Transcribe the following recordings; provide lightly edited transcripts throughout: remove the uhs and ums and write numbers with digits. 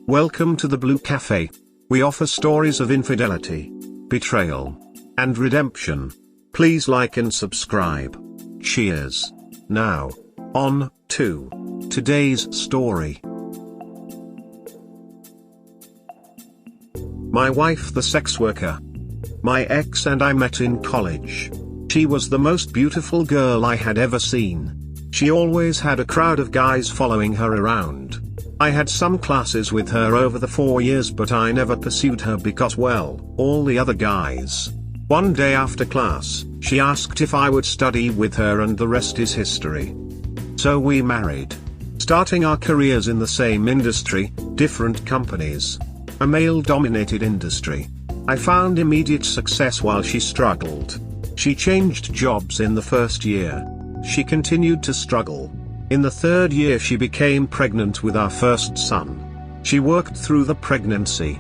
Welcome to the Blue Cafe. We offer stories of infidelity, betrayal, and redemption. Please like and subscribe. Cheers. Now, on to today's story. My wife, the sex worker. My ex and I met in college. She was the most beautiful girl I had ever seen. She always had a crowd of guys following her around. I had some classes with her over the 4 years, but I never pursued her because, well, all the other guys. One day after class, she asked if I would study with her, and the rest is history. So we married. Starting our careers in the same industry, different companies. A male-dominated industry. I found immediate success while she struggled. She changed jobs in the first year. She continued to struggle. In the third year she became pregnant with our first son. She worked through the pregnancy.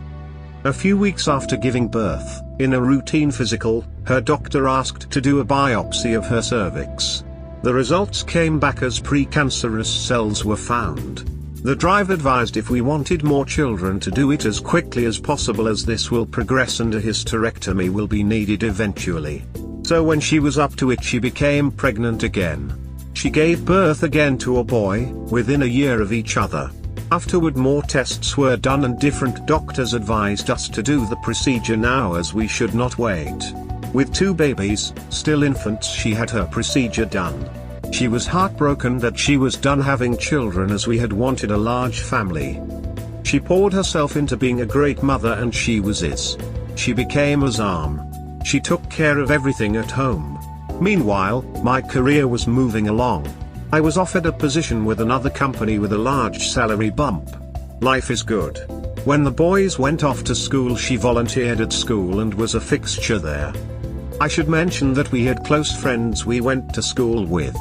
A few weeks after giving birth, in a routine physical, her doctor asked to do a biopsy of her cervix. The results came back as precancerous cells were found. The drive advised if we wanted more children to do it as quickly as possible, as this will progress and a hysterectomy will be needed eventually. So when she was up to it, she became pregnant again. She gave birth again to a boy, within a year of each other. Afterward more tests were done and different doctors advised us to do the procedure now, as we should not wait. With 2 babies, still infants, she had her procedure done. She was heartbroken that she was done having children, as we had wanted a large family. She poured herself into being a great mother, and she was is. She became a arm. She took care of everything at home. Meanwhile, my career was moving along. I was offered a position with another company with a large salary bump. Life is good. When the boys went off to school, she volunteered at school and was a fixture there. I should mention that we had close friends we went to school with.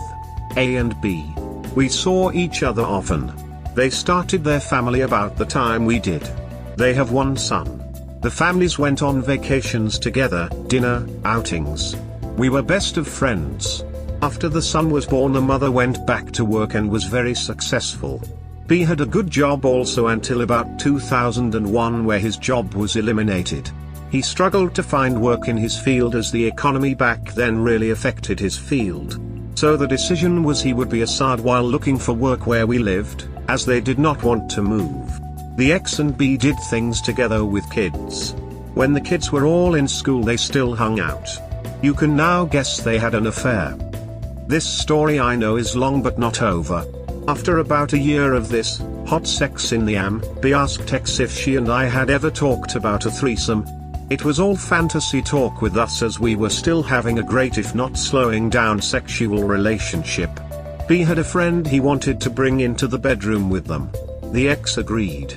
A and B. We saw each other often. They started their family about the time we did. They have 1 son. The families went on vacations together, dinner, outings. We were best of friends. After the son was born, the mother went back to work and was very successful. B had a good job also until about 2001, where his job was eliminated. He struggled to find work in his field, as the economy back then really affected his field. So the decision was he would be assad while looking for work where we lived, as they did not want to move. The ex and B did things together with kids. When the kids were all in school, they still hung out. You can now guess they had an affair. This story, I know, is long but not over. After about a year of this hot sex in the B asked X if she and I had ever talked about a threesome. It was all fantasy talk with us, as we were still having a great, if not slowing down, sexual relationship. B had a friend he wanted to bring into the bedroom with them. The ex agreed.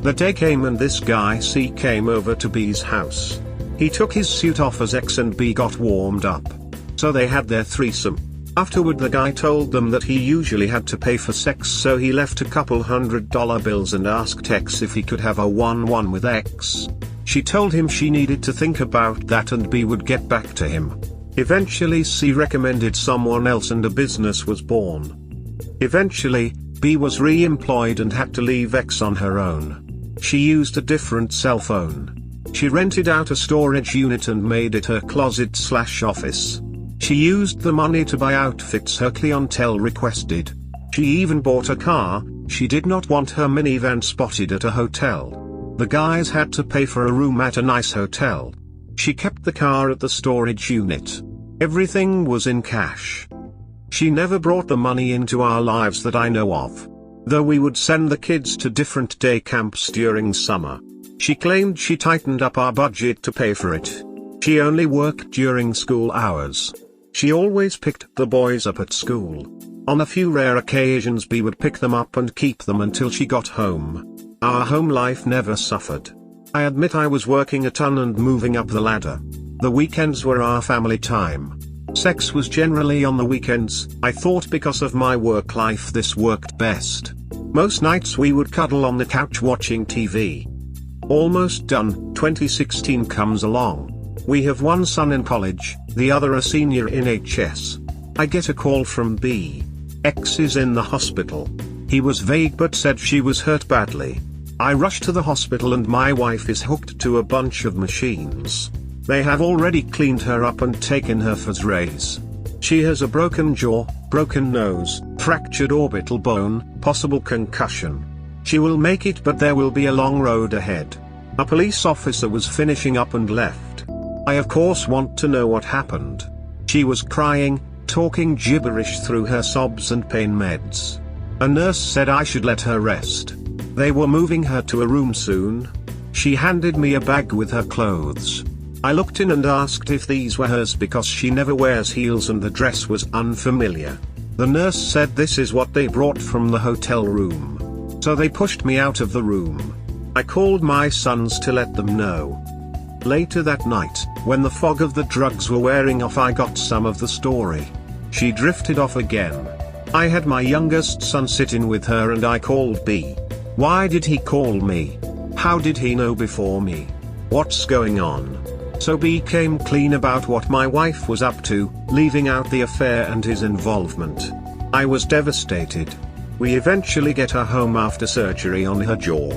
The day came and this guy C came over to B's house. He took his suit off as X and B got warmed up. So they had their threesome. Afterward the guy told them that he usually had to pay for sex, so he left a couple $100 bills and asked X if he could have a 1-1 with X. She told him she needed to think about that and B would get back to him. Eventually C recommended someone else and a business was born. Eventually, B was re-employed and had to leave X on her own. She used a different cell phone. She rented out a storage unit and made it her closet/office. She used the money to buy outfits her clientele requested. She even bought a car. She did not want her minivan spotted at a hotel. The guys had to pay for a room at a nice hotel. She kept the car at the storage unit. Everything was in cash. She never brought the money into our lives that I know of. Though we would send the kids to different day camps during summer. She claimed she tightened up our budget to pay for it. She only worked during school hours. She always picked the boys up at school. On a few rare occasions B would pick them up and keep them until she got home. Our home life never suffered. I admit I was working a ton and moving up the ladder. The weekends were our family time. Sex was generally on the weekends. I thought because of my work life this worked best. Most nights we would cuddle on the couch watching TV. Almost done. 2016 comes along. We have one son in college, the other a senior in HS. I get a call from B. X is in the hospital. He was vague but said she was hurt badly. I rush to the hospital and my wife is hooked to a bunch of machines. They have already cleaned her up and taken her for x-rays. She has a broken jaw, broken nose, fractured orbital bone, possible concussion. She will make it, but there will be a long road ahead. A police officer was finishing up and left. I of course want to know what happened. She was crying, talking gibberish through her sobs and pain meds. A nurse said I should let her rest. They were moving her to a room soon. She handed me a bag with her clothes. I looked in and asked if these were hers because she never wears heels and the dress was unfamiliar. The nurse said this is what they brought from the hotel room. So they pushed me out of the room. I called my sons to let them know. Later that night, when the fog of the drugs were wearing off, I got some of the story. She drifted off again. I had my youngest son sit in with her and I called B. Why did he call me? How did he know before me? What's going on? So B came clean about what my wife was up to, leaving out the affair and his involvement. I was devastated. We eventually get her home after surgery on her jaw.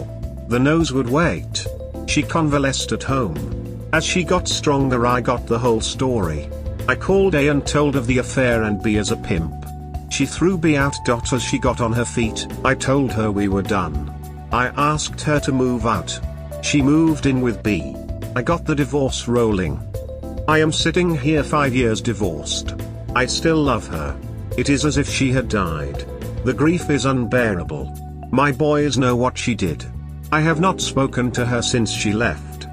The nose would wait. She convalesced at home. As she got stronger, I got the whole story. I called A and told of the affair and B as a pimp. She threw B out. As she got on her feet, I told her we were done. I asked her to move out. She moved in with B. I got the divorce rolling. I am sitting here 5 years divorced. I still love her. It is as if she had died. The grief is unbearable. My boys know what she did. I have not spoken to her since she left.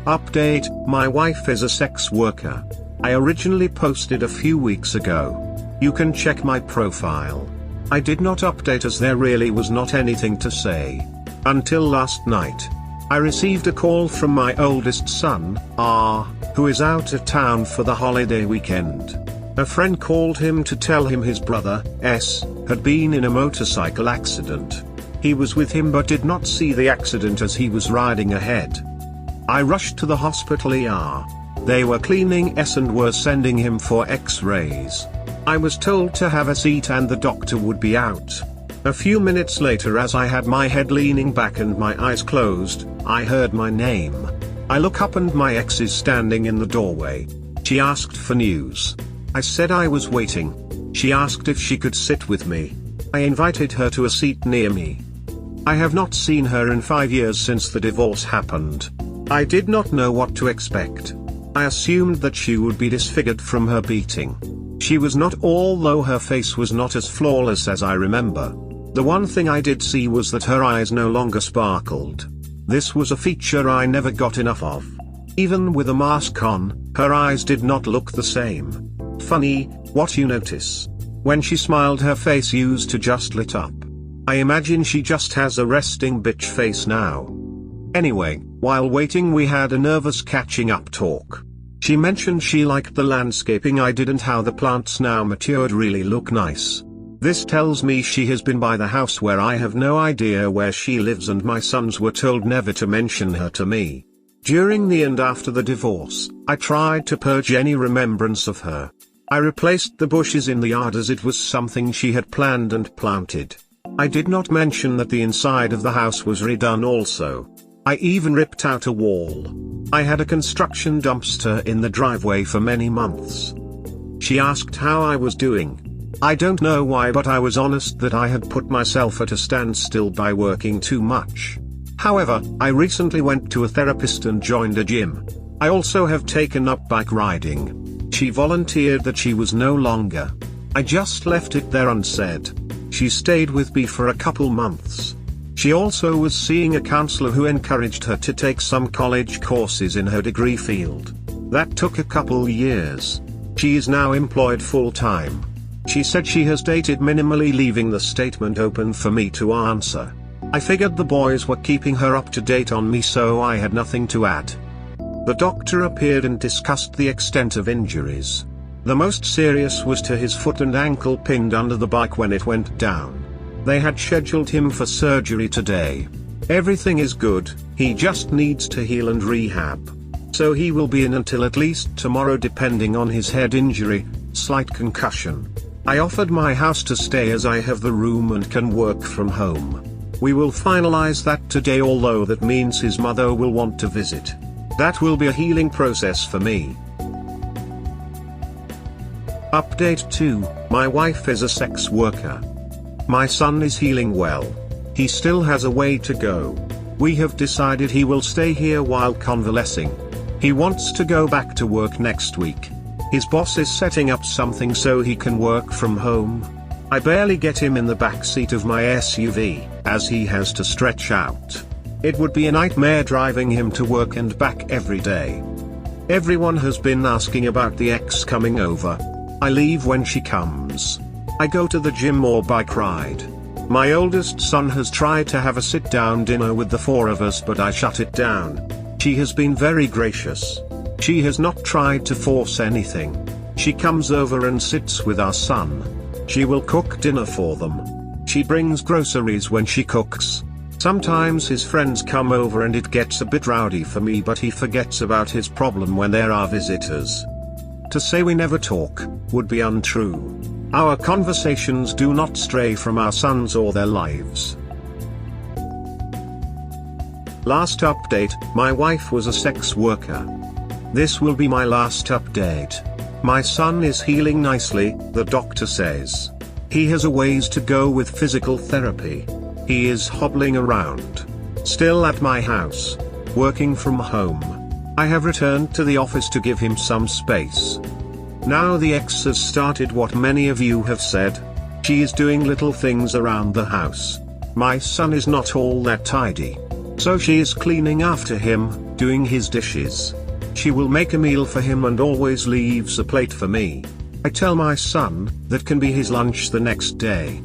Update: my wife is a sex worker. I originally posted a few weeks ago. You can check my profile. I did not update as there really was not anything to say. Until last night. I received a call from my oldest son, R, who is out of town for the holiday weekend. A friend called him to tell him his brother, S, had been in a motorcycle accident. He was with him but did not see the accident as he was riding ahead. I rushed to the hospital ER. They were cleaning S and were sending him for x-rays. I was told to have a seat and the doctor would be out. A few minutes later, as I had my head leaning back and my eyes closed, I heard my name. I look up and my ex is standing in the doorway. She asked for news. I said I was waiting. She asked if she could sit with me. I invited her to a seat near me. I have not seen her in 5 years since the divorce happened. I did not know what to expect. I assumed that she would be disfigured from her beating. She was not, although her face was not as flawless as I remember. The one thing I did see was that her eyes no longer sparkled. This was a feature I never got enough of. Even with a mask on, her eyes did not look the same. Funny, what you notice? When she smiled, her face used to just lit up. I imagine she just has a resting bitch face now. Anyway, while waiting we had a nervous catching up talk. She mentioned she liked the landscaping I did and how the plants now matured really look nice. This tells me she has been by the house where I have no idea where she lives, and my sons were told never to mention her to me. During the and after the divorce, I tried to purge any remembrance of her. I replaced the bushes in the yard as it was something she had planned and planted. I did not mention that the inside of the house was redone also. I even ripped out a wall. I had a construction dumpster in the driveway for many months. She asked how I was doing. I don't know why, but I was honest that I had put myself at a standstill by working too much. However, I recently went to a therapist and joined a gym. I also have taken up bike riding. She volunteered that she was no longer. I just left it there unsaid. She stayed with me for a couple months. She also was seeing a counselor who encouraged her to take some college courses in her degree field. That took a couple years. She is now employed full-time. She said she has dated minimally, leaving the statement open for me to answer. I figured the boys were keeping her up to date on me, so I had nothing to add. The doctor appeared and discussed the extent of injuries. The most serious was to his foot and ankle pinned under the bike when it went down. They had scheduled him for surgery today. Everything is good, he just needs to heal and rehab. So he will be in until at least tomorrow, depending on his head injury, slight concussion. I offered my house to stay as I have the room and can work from home. We will finalize that today, although that means his mother will want to visit. That will be a healing process for me. Update 2, my wife is a sex worker. My son is healing well. He still has a way to go. We have decided he will stay here while convalescing. He wants to go back to work next week. His boss is setting up something so he can work from home. I barely get him in the back seat of my SUV, as he has to stretch out. It would be a nightmare driving him to work and back every day. Everyone has been asking about the ex coming over. I leave when she comes. I go to the gym or bike ride. My oldest son has tried to have a sit-down dinner with the four of us, but I shut it down. She has been very gracious. She has not tried to force anything. She comes over and sits with our son. She will cook dinner for them. She brings groceries when she cooks. Sometimes his friends come over and it gets a bit rowdy for me, but he forgets about his problem when there are visitors. To say we never talk would be untrue. Our conversations do not stray from our sons or their lives. Last update, my wife was a sex worker. This will be my last update. My son is healing nicely, the doctor says. He has a ways to go with physical therapy. He is hobbling around. Still at my house. Working from home. I have returned to the office to give him some space. Now the ex has started what many of you have said. She is doing little things around the house. My son is not all that tidy. So she is cleaning after him, doing his dishes. She will make a meal for him and always leaves a plate for me. I tell my son that can be his lunch the next day.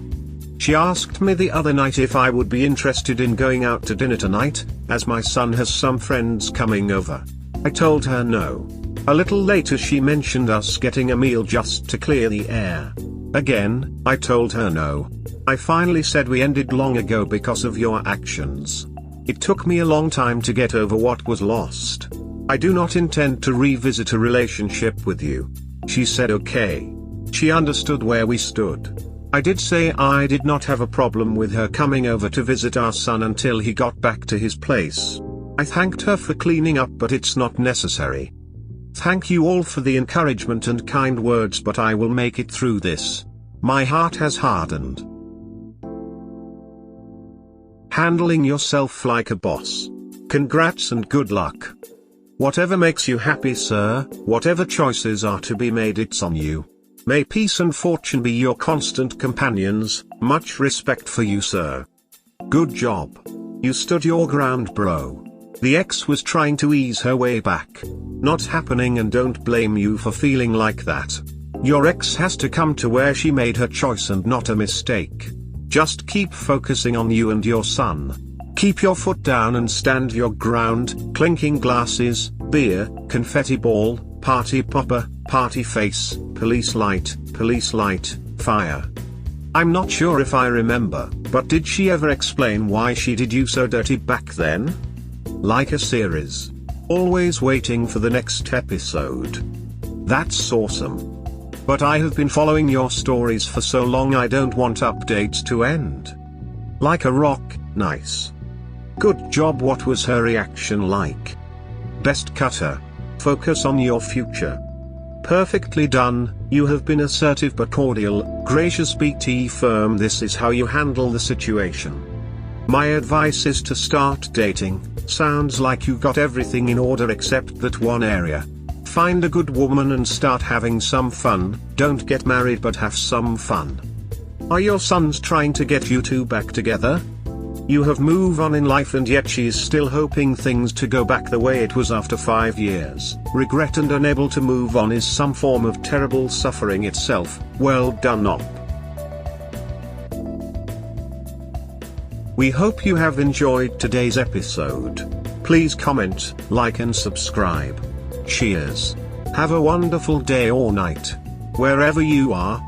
She asked me the other night if I would be interested in going out to dinner tonight, as my son has some friends coming over. I told her no. A little later she mentioned us getting a meal just to clear the air. Again, I told her no. I finally said we ended long ago because of your actions. It took me a long time to get over what was lost. I do not intend to revisit a relationship with you. She said okay. She understood where we stood. I did say I did not have a problem with her coming over to visit our son until he got back to his place. I thanked her for cleaning up, but it's not necessary. Thank you all for the encouragement and kind words, but I will make it through this. My heart has hardened. Handling yourself like a boss. Congrats and good luck. Whatever makes you happy, sir, whatever choices are to be made, it's on you. May peace and fortune be your constant companions. Much respect for you, sir. Good job. You stood your ground, bro. The ex was trying to ease her way back. Not happening, and don't blame you for feeling like that. Your ex has to come to where she made her choice and not a mistake. Just keep focusing on you and your son. Keep your foot down and stand your ground. Clinking glasses, beer, confetti ball, party popper, party face, police light, fire. I'm not sure if I remember, but did she ever explain why she did you so dirty back then? Like a series. Always waiting for the next episode. That's awesome. But I have been following your stories for so long, I don't want updates to end. Like a rock, nice. Good job. What was her reaction like? Best cutter. Focus on your future. Perfectly done. You have been assertive but cordial, gracious. BT firm. This is how you handle the situation. My advice is to start dating. Sounds like you got everything in order except that one area. Find a good woman and start having some fun. Don't get married, but have some fun. Are your sons trying to get you two back together? You have moved on in life, and yet she is still hoping things to go back the way it was after 5 years. Regret and unable to move on is some form of terrible suffering itself. Well done, op. We hope you have enjoyed today's episode. Please comment, like and subscribe. Cheers. Have a wonderful day or night. Wherever you are.